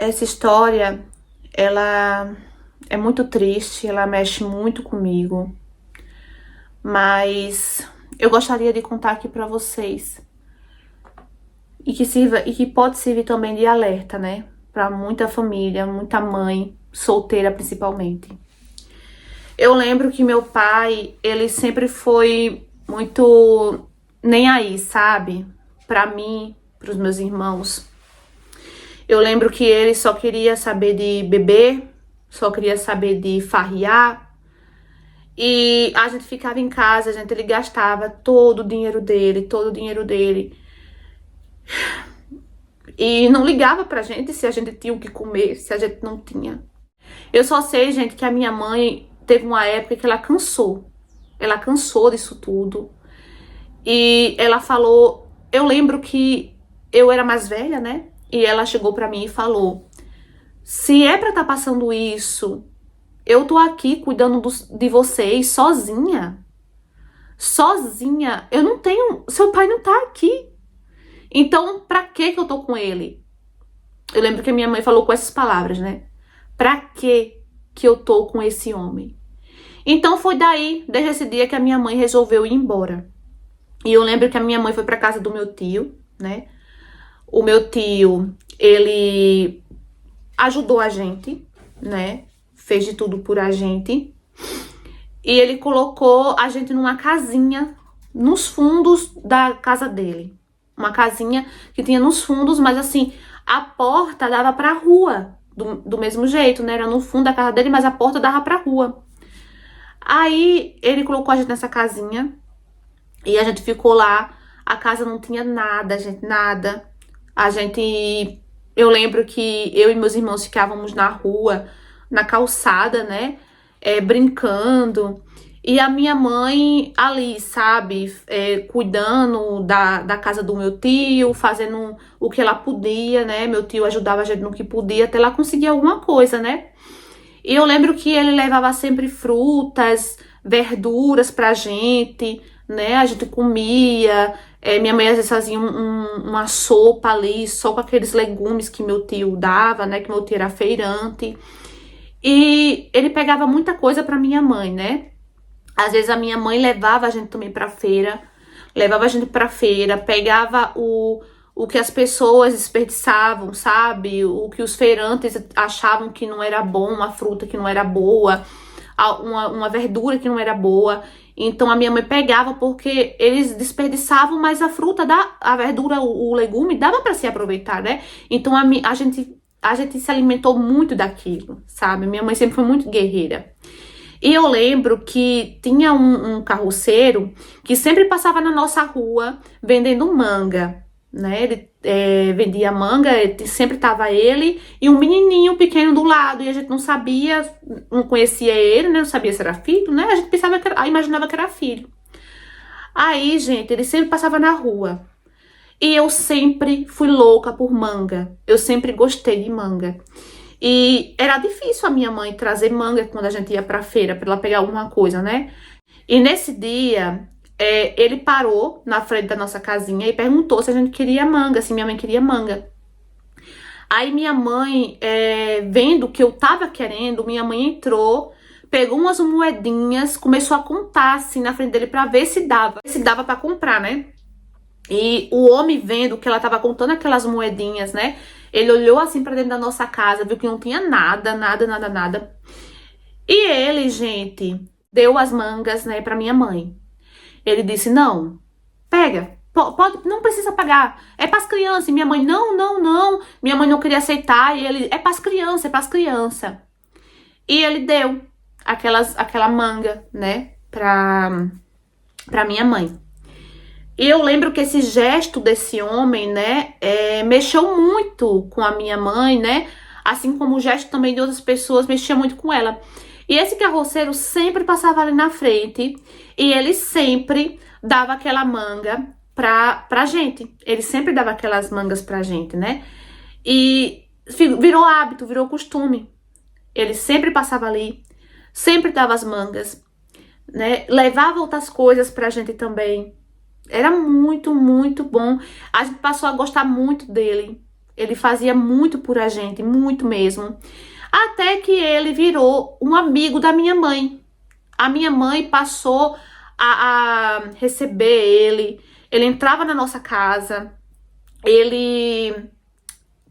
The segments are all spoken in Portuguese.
essa história, ela é muito triste, ela mexe muito comigo, mas eu gostaria de contar aqui pra vocês e que sirva e que pode servir também de alerta, né, pra muita família, muita mãe solteira principalmente. Eu lembro que meu pai, ele sempre foi muito nem aí, sabe? Pra mim, pros meus irmãos. Eu lembro que ele só queria saber de beber, só queria saber de farriar. E a gente ficava em casa, ele gastava todo o dinheiro dele, todo o dinheiro dele. E não ligava pra gente se a gente tinha o que comer, se a gente não tinha. Eu só sei, gente, que a minha mãe teve uma época que ela cansou. Ela cansou disso tudo. E ela falou, eu lembro que eu era mais velha, né? E ela chegou pra mim e falou: se é pra estar passando isso, eu tô aqui cuidando de vocês sozinha. Sozinha. Eu não tenho. Seu pai não tá aqui. Então, pra que eu tô com ele? Eu lembro que a minha mãe falou com essas palavras, né? Pra que eu tô com esse homem? Então foi daí, desde esse dia, que a minha mãe resolveu ir embora. E eu lembro que a minha mãe foi pra casa do meu tio, né? O meu tio, ele ajudou a gente, né? Fez de tudo por a gente. E ele colocou a gente numa casinha nos fundos da casa dele. Uma casinha que tinha nos fundos, mas assim, a porta dava pra rua. Do mesmo jeito, né? Era no fundo da casa dele, mas a porta dava pra rua. Aí ele colocou a gente nessa casinha e a gente ficou lá. A casa não tinha nada, gente, nada. Eu lembro que eu e meus irmãos ficávamos na rua, na calçada, né? Brincando. E a minha mãe ali, sabe? Cuidando da casa do meu tio, fazendo o que ela podia, né? Meu tio ajudava a gente no que podia, até ela conseguir alguma coisa, né? E eu lembro que ele levava sempre frutas, verduras pra gente, né? A gente comia. Minha mãe às vezes fazia uma sopa ali, só com aqueles legumes que meu tio dava, né? Que meu tio era feirante. E ele pegava muita coisa pra minha mãe, né? Às vezes a minha mãe levava a gente também pra feira. Levava a gente pra feira, pegava o que as pessoas desperdiçavam, sabe? O que os feirantes achavam que não era bom, uma fruta que não era boa, uma verdura que não era boa. Então a minha mãe pegava porque eles desperdiçavam, mas a fruta, a verdura, o legume dava para se aproveitar, né? Então a gente se alimentou muito daquilo, sabe? Minha mãe sempre foi muito guerreira. E eu lembro que tinha um carroceiro que sempre passava na nossa rua vendendo manga, né? Ele vendia manga, sempre tava ele e um menininho pequeno do lado, e a gente não sabia, não conhecia ele, né? Não sabia se era filho, né? A gente pensava imaginava que era filho. Aí, gente, ele sempre passava na rua. E eu sempre fui louca por manga. Eu sempre gostei de manga. E era difícil a minha mãe trazer manga quando a gente ia pra feira, pra ela pegar alguma coisa, né? E nesse dia, ele parou na frente da nossa casinha e perguntou se a gente queria manga, se minha mãe queria manga. Aí minha mãe, vendo que eu tava querendo, minha mãe entrou, pegou umas moedinhas, começou a contar assim na frente dele pra ver se dava pra comprar, né? E o homem, vendo que ela tava contando aquelas moedinhas, né? Ele olhou assim pra dentro da nossa casa, viu que não tinha nada, nada, nada, nada. E ele, gente, deu as mangas, né, pra minha mãe. Ele disse: não, pega, pode, não precisa pagar, é pras crianças. E minha mãe: não, não, não. Minha mãe não queria aceitar. E ele: é pras crianças, é pras crianças. E ele deu aquela manga, né, pra minha mãe. E eu lembro que esse gesto desse homem, né, mexeu muito com a minha mãe, né? Assim como o gesto também de outras pessoas mexia muito com ela. E esse carroceiro sempre passava ali na frente e ele sempre dava aquela manga pra gente. Ele sempre dava aquelas mangas pra gente, né? E virou hábito, virou costume. Ele sempre passava ali, sempre dava as mangas, né? Levava outras coisas pra gente também. Era muito, muito bom. A gente passou a gostar muito dele. Ele fazia muito por a gente, muito mesmo. Até que ele virou um amigo da minha mãe. A minha mãe passou a receber ele. Ele entrava na nossa casa. Ele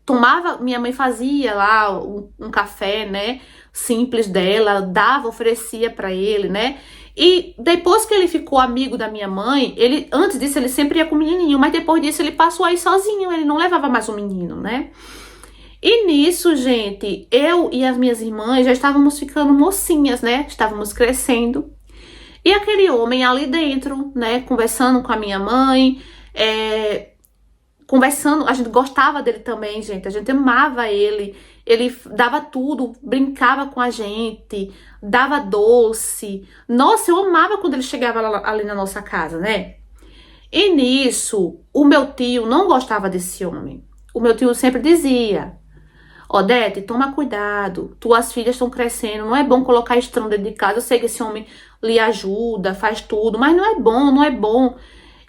tomava, minha mãe fazia lá um café, né, simples dela, dava, oferecia pra ele, né, e depois que ele ficou amigo da minha mãe, ele, antes disso ele sempre ia com o menininho, mas depois disso ele passou a ir sozinho, ele não levava mais o menino, né. E nisso, gente, eu e as minhas irmãs já estávamos ficando mocinhas, né, estávamos crescendo, e aquele homem ali dentro, né, conversando com a minha mãe, conversando, a gente gostava dele também, gente, a gente amava ele dava tudo, brincava com a gente, dava doce. Nossa, eu amava quando ele chegava ali na nossa casa, né? E nisso, o meu tio não gostava desse homem. O meu tio sempre dizia: Odete, toma cuidado, tuas filhas estão crescendo, não é bom colocar estranho dentro de casa, eu sei que esse homem lhe ajuda, faz tudo, mas não é bom, não é bom.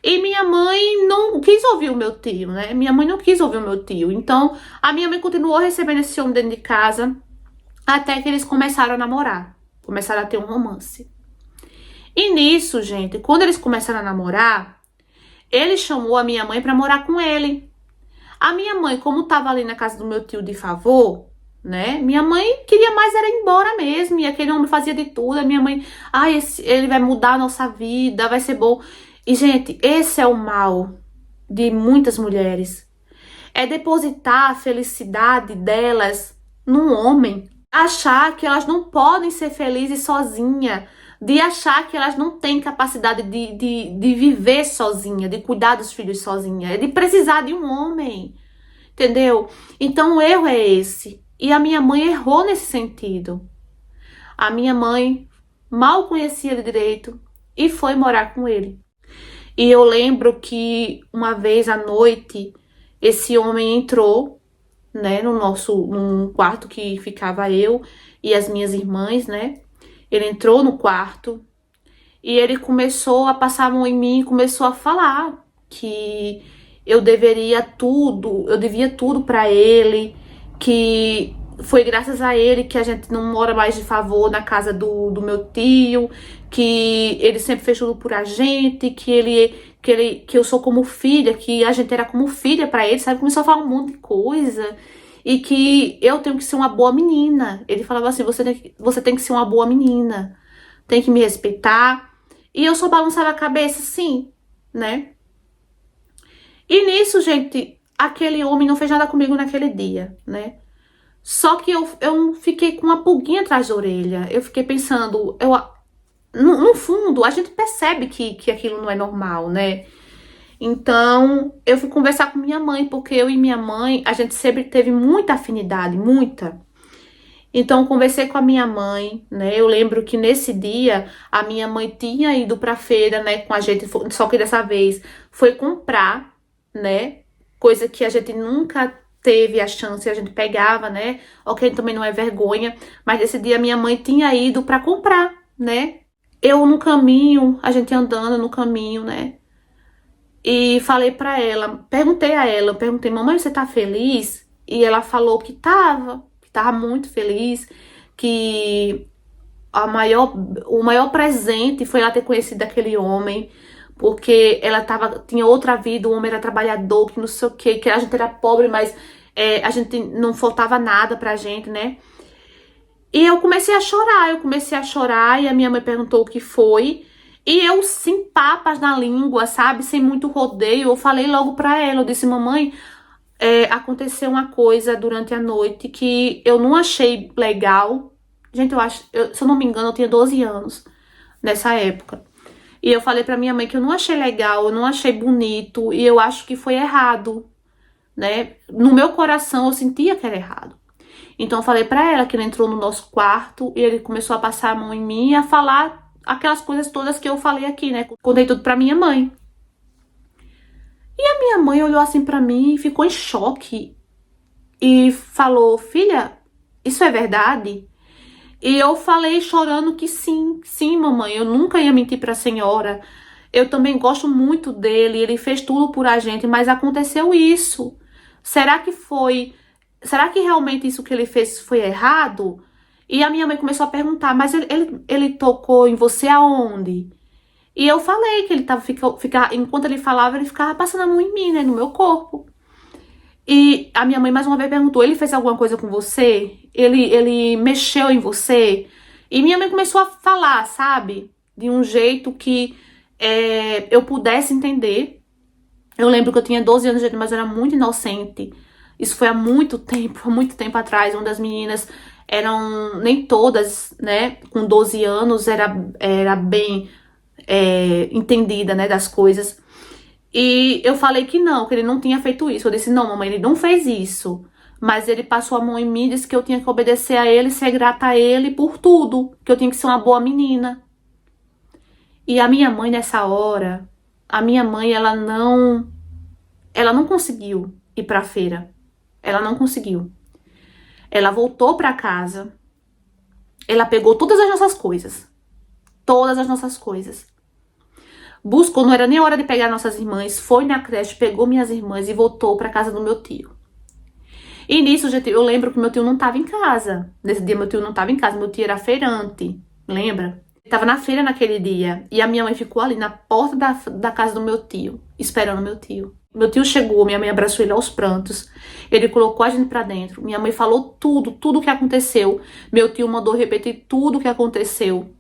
E minha mãe não quis ouvir o meu tio, né? Minha mãe não quis ouvir o meu tio. Então, a minha mãe continuou recebendo esse homem dentro de casa até que eles começaram a namorar. Começaram a ter um romance. E nisso, gente, quando eles começaram a namorar, ele chamou a minha mãe pra morar com ele. A minha mãe, como tava ali na casa do meu tio de favor, né? Minha mãe queria mais era ir embora mesmo. E aquele homem fazia de tudo. A minha mãe, ele vai mudar a nossa vida, vai ser bom. E, gente, esse é o mal de muitas mulheres. É depositar a felicidade delas num homem. Achar que elas não podem ser felizes sozinha. De achar que elas não têm capacidade de viver sozinha, de cuidar dos filhos sozinha. De precisar de um homem. Entendeu? Então o erro é esse. E a minha mãe errou nesse sentido. A minha mãe mal conhecia ele direito e foi morar com ele. E eu lembro que uma vez à noite, esse homem entrou, né, num quarto que ficava eu e as minhas irmãs, né? Ele entrou no quarto e ele começou a passar a mão em mim, começou a falar que eu devia tudo pra ele, que foi graças a ele que a gente não mora mais de favor na casa do meu tio, que ele sempre fez tudo por a gente, que eu sou como filha, que a gente era como filha pra ele, sabe? Começou a falar um monte de coisa. E que eu tenho que ser uma boa menina. Ele falava assim, você tem que ser uma boa menina. Tem que me respeitar. E eu só balançava a cabeça assim, né? E nisso, gente, aquele homem não fez nada comigo naquele dia, né? Só que eu fiquei com uma pulguinha atrás da orelha. Eu fiquei pensando, no fundo, a gente percebe que aquilo não é normal, né? Então, eu fui conversar com minha mãe, porque eu e minha mãe, a gente sempre teve muita afinidade, muita. Então, eu conversei com a minha mãe, né? Eu lembro que nesse dia, a minha mãe tinha ido pra feira, né, com a gente, só que dessa vez foi comprar, né? Coisa que a gente nunca teve a chance, a gente pegava, né? Ok, também não é vergonha, mas nesse dia minha mãe tinha ido pra comprar, né? Eu no caminho, a gente andando no caminho, né? E falei pra ela, perguntei, mamãe, você tá feliz? E ela falou que tava muito feliz, que o maior presente foi ela ter conhecido aquele homem, porque ela tinha outra vida, o homem era trabalhador, que não sei o quê, que a gente era pobre, mas a gente não faltava nada pra gente, né? E eu comecei a chorar, e a minha mãe perguntou o que foi. E eu, sem papas na língua, sabe? Sem muito rodeio, eu falei logo pra ela. Eu disse, mamãe, aconteceu uma coisa durante a noite que eu não achei legal. Gente, se eu não me engano, eu tinha 12 anos nessa época. E eu falei pra minha mãe que eu não achei legal, eu não achei bonito, e eu acho que foi errado, né? No meu coração, eu sentia que era errado. Então eu falei pra ela que ele entrou no nosso quarto e ele começou a passar a mão em mim e a falar aquelas coisas todas que eu falei aqui, né? Contei tudo pra minha mãe. E a minha mãe olhou assim pra mim e ficou em choque. E falou, filha, isso é verdade? E eu falei chorando que sim, sim, mamãe, eu nunca ia mentir pra senhora. Eu também gosto muito dele, ele fez tudo por a gente, mas aconteceu isso. Será que realmente isso que ele fez foi errado? E a minha mãe começou a perguntar, mas ele tocou em você aonde? E eu falei que ele enquanto ele falava, ele ficava passando a mão em mim, né, no meu corpo. E a minha mãe mais uma vez perguntou, ele fez alguma coisa com você? Ele mexeu em você? E minha mãe começou a falar, sabe? De um jeito que eu pudesse entender. Eu lembro que eu tinha 12 anos de idade, mas eu era muito inocente. Isso foi há muito tempo atrás, onde as meninas eram, nem todas, né, com 12 anos, era bem entendida, né, das coisas. E eu falei que ele não tinha feito isso. Eu disse, não, mamãe, ele não fez isso. Mas ele passou a mão em mim e disse que eu tinha que obedecer a ele, ser grata a ele por tudo. Que eu tinha que ser uma boa menina. E a minha mãe, nessa hora, ela não conseguiu ir pra feira. Ela não conseguiu. Ela voltou pra casa. Ela pegou todas as nossas coisas. Todas as nossas coisas. Buscou, não era nem hora de pegar nossas irmãs, foi na creche, pegou minhas irmãs e voltou pra casa do meu tio. E nisso, gente, eu lembro que meu tio não tava em casa. Nesse dia, meu tio não tava em casa, meu tio era feirante, lembra? Ele tava na feira naquele dia. E a minha mãe ficou ali na porta da casa do meu tio, esperando meu tio. Meu tio chegou, minha mãe abraçou ele aos prantos. Ele colocou a gente pra dentro. Minha mãe falou tudo o que aconteceu. Meu tio mandou repetir tudo o que aconteceu.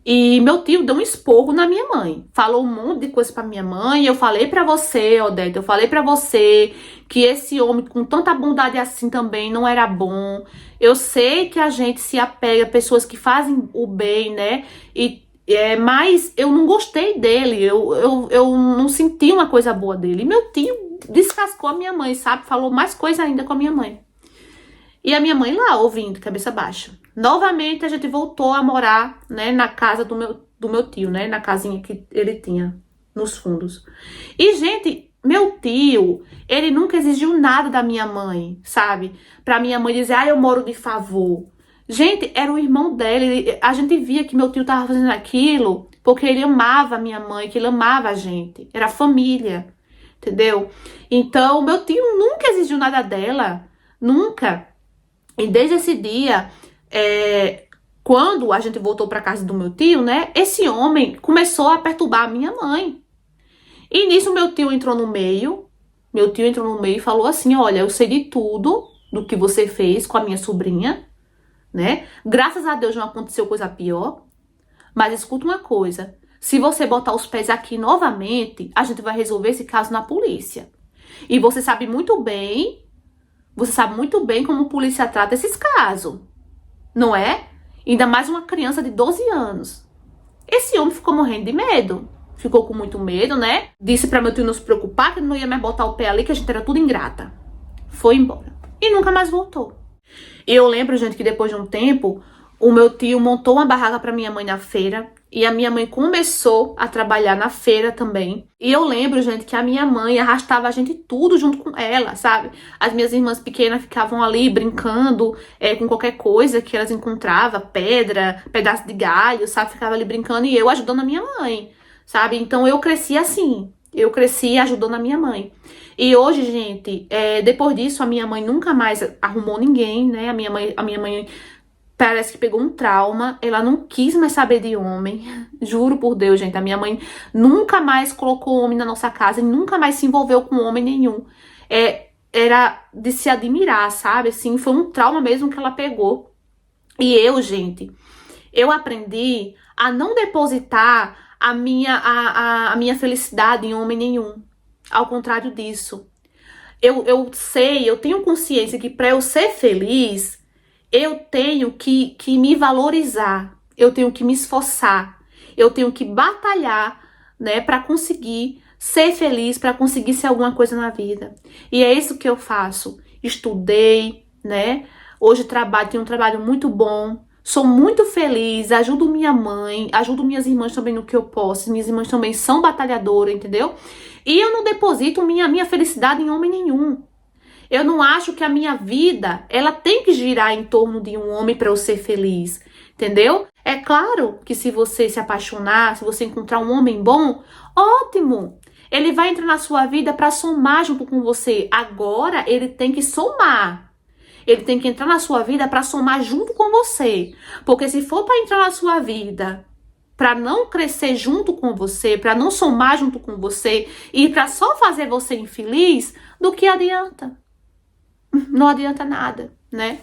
E meu tio deu um esporro na minha mãe. Falou um monte de coisa pra minha mãe. Eu falei pra você, Odete, eu falei pra você que esse homem com tanta bondade assim também não era bom. Eu sei que a gente se apega a pessoas que fazem o bem, né? Mas eu não gostei dele. Eu não senti uma coisa boa dele. E meu tio descascou a minha mãe, sabe? Falou mais coisa ainda com a minha mãe. E a minha mãe lá, ouvindo, cabeça baixa. Novamente, a gente voltou a morar, né, na casa do meu tio, né, na casinha que ele tinha, nos fundos. E, gente, meu tio, ele nunca exigiu nada da minha mãe, sabe? Pra minha mãe dizer, eu moro de favor. Gente, era o irmão dele, a gente via que meu tio tava fazendo aquilo porque ele amava a minha mãe, que ele amava a gente. Era família, entendeu? Então, meu tio nunca exigiu nada dela, nunca. E desde esse dia, quando a gente voltou para casa do meu tio, né? Esse homem começou a perturbar a minha mãe. E nisso meu tio entrou no meio. Meu tio entrou no meio e falou assim, olha, eu sei de tudo do que você fez com a minha sobrinha, né? Graças a Deus não aconteceu coisa pior. Mas escuta uma coisa. Se você botar os pés aqui novamente, a gente vai resolver esse caso na polícia. E você sabe muito bem como a polícia trata esses casos, não é? Ainda mais uma criança de 12 anos. Esse homem ficou morrendo de medo. Ficou com muito medo, né? Disse pra meu tio não se preocupar, que ele não ia mais botar o pé ali, que a gente era tudo ingrata. Foi embora. E nunca mais voltou. E eu lembro, gente, que depois de um tempo, o meu tio montou uma barraca pra minha mãe na feira. E a minha mãe começou a trabalhar na feira também. E eu lembro, gente, que a minha mãe arrastava a gente tudo junto com ela, sabe? As minhas irmãs pequenas ficavam ali brincando com qualquer coisa que elas encontravam, pedra, pedaço de galho, sabe? Ficava ali brincando e eu ajudando a minha mãe, sabe? Então eu cresci assim. Eu cresci ajudando a minha mãe. E hoje, gente, depois disso, a minha mãe nunca mais arrumou ninguém, né? A minha mãe parece que pegou um trauma, ela não quis mais saber de homem, juro por Deus, gente, a minha mãe nunca mais colocou homem na nossa casa e nunca mais se envolveu com homem nenhum. Era de se admirar, sabe, assim, foi um trauma mesmo que ela pegou. E eu, gente, eu aprendi a não depositar a minha felicidade em homem nenhum, ao contrário disso. Eu tenho consciência que para eu ser feliz, eu tenho que me valorizar, eu tenho que me esforçar, eu tenho que batalhar, né, para conseguir ser feliz, para conseguir ser alguma coisa na vida. E é isso que eu faço. Estudei, né? Hoje tenho um trabalho muito bom, sou muito feliz, ajudo minha mãe, ajudo minhas irmãs também no que eu posso. Minhas irmãs também são batalhadoras, entendeu? E eu não deposito minha felicidade em homem nenhum. Eu não acho que a minha vida, ela tem que girar em torno de um homem para eu ser feliz, entendeu? É claro que se você se apaixonar, se você encontrar um homem bom, ótimo! Ele vai entrar na sua vida para somar junto com você. Agora ele tem que somar. Ele tem que entrar na sua vida para somar junto com você. Porque se for para entrar na sua vida para não crescer junto com você, para não somar junto com você e para só fazer você infeliz, do que adianta? Não adianta nada, né?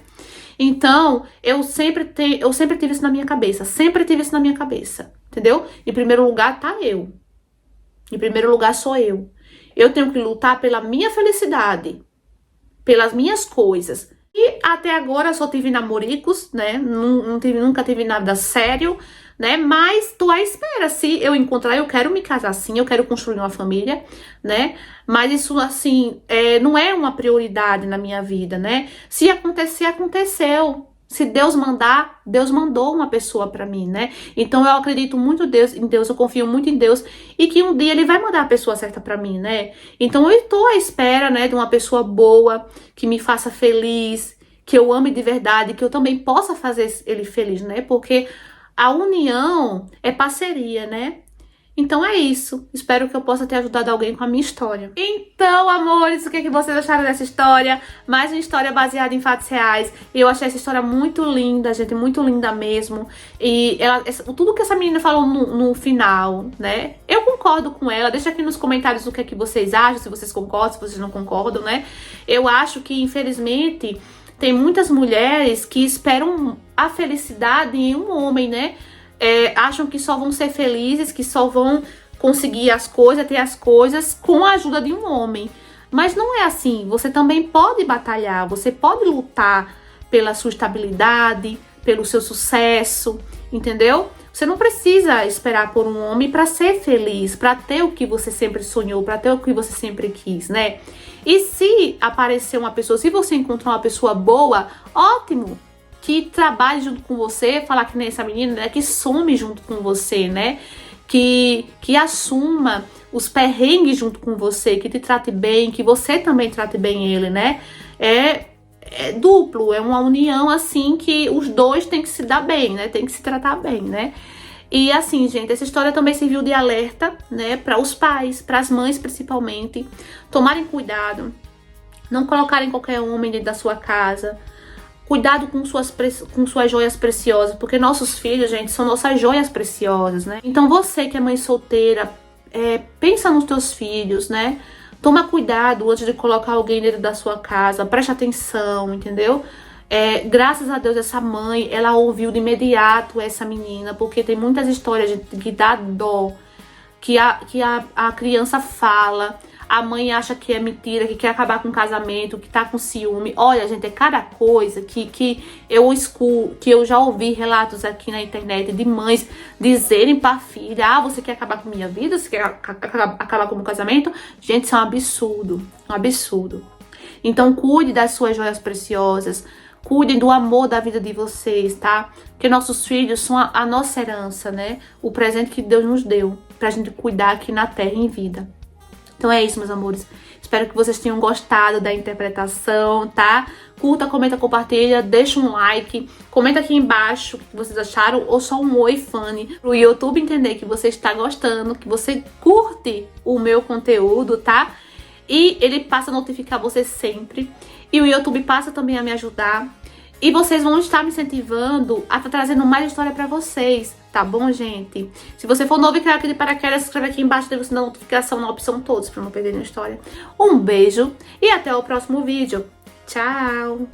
Então, eu sempre tive isso na minha cabeça, sempre tive isso na minha cabeça, entendeu? Em primeiro lugar tá eu. Em primeiro lugar sou eu. Eu tenho que lutar pela minha felicidade, pelas minhas coisas. E até agora só tive namoricos, né? Nunca tive nada sério, né? Mas tô à espera. Se eu encontrar, eu quero me casar sim, eu quero construir uma família, né? Mas isso, assim, não é uma prioridade na minha vida, né? Se acontecer, aconteceu. Se Deus mandar, Deus mandou uma pessoa pra mim, né? Então eu acredito muito em Deus, eu confio muito em Deus e que um dia Ele vai mandar a pessoa certa pra mim, né? Então eu tô à espera, né, de uma pessoa boa, que me faça feliz, que eu ame de verdade, que eu também possa fazer ele feliz, né? Porque a união é parceria, né? Então é isso. Espero que eu possa ter ajudado alguém com a minha história. Então, amores, o que vocês acharam dessa história? Mais uma história baseada em fatos reais. Eu achei essa história muito linda, gente, muito linda mesmo. E tudo que essa menina falou no final, né? Eu concordo com ela. Deixa aqui nos comentários o que vocês acham, se vocês concordam, se vocês não concordam, né? Eu acho que, infelizmente, tem muitas mulheres que esperam a felicidade em um homem, né? Acham que só vão ser felizes, que só vão conseguir as coisas, ter as coisas com a ajuda de um homem. Mas não é assim. Você também pode batalhar, você pode lutar pela sua estabilidade, pelo seu sucesso, entendeu? Você não precisa esperar por um homem para ser feliz, para ter o que você sempre sonhou, para ter o que você sempre quis, né? E se aparecer uma pessoa, se você encontrar uma pessoa boa, ótimo! Que trabalhe junto com você, falar que nem essa menina, né, que some junto com você, né, que assuma os perrengues junto com você, que te trate bem, que você também trate bem ele, né, é duplo, é uma união assim que os dois têm que se dar bem, né, tem que se tratar bem, né. E assim, gente, essa história também serviu de alerta, né, para os pais, para as mães principalmente, tomarem cuidado, não colocarem qualquer homem dentro da sua casa. Cuidado com suas joias preciosas, porque nossos filhos, gente, são nossas joias preciosas, né? Então você que é mãe solteira, pensa nos teus filhos, né? Toma cuidado antes de colocar alguém dentro da sua casa, preste atenção, entendeu? Graças a Deus essa mãe, ela ouviu de imediato essa menina, porque tem muitas histórias, gente, que dá dó, que a criança fala. A mãe acha que é mentira, que quer acabar com o casamento, que tá com ciúme. Olha, gente, é cada coisa que eu já ouvi relatos aqui na internet de mães dizerem pra filha: você quer acabar com minha vida? Você quer acabar com o meu casamento? Gente, isso é um absurdo, um absurdo. Então, cuide das suas joias preciosas, cuidem do amor da vida de vocês, tá? Porque nossos filhos são a nossa herança, né? O presente que Deus nos deu pra gente cuidar aqui na terra em vida. Então é isso, meus amores. Espero que vocês tenham gostado da interpretação, tá? Curta, comenta, compartilha, deixa um like. Comenta aqui embaixo o que vocês acharam ou só um oi, Fanny, pro YouTube entender que você está gostando, que você curte o meu conteúdo, tá? E ele passa a notificar você sempre. E o YouTube passa também a me ajudar. E vocês vão estar me incentivando a estar trazendo mais história pra vocês, tá bom, gente? Se você for novo e quer aqui de paraquedas, se inscreve aqui embaixo, deve você dar notificação na opção todos pra não perder nenhuma história. Um beijo e até o próximo vídeo. Tchau!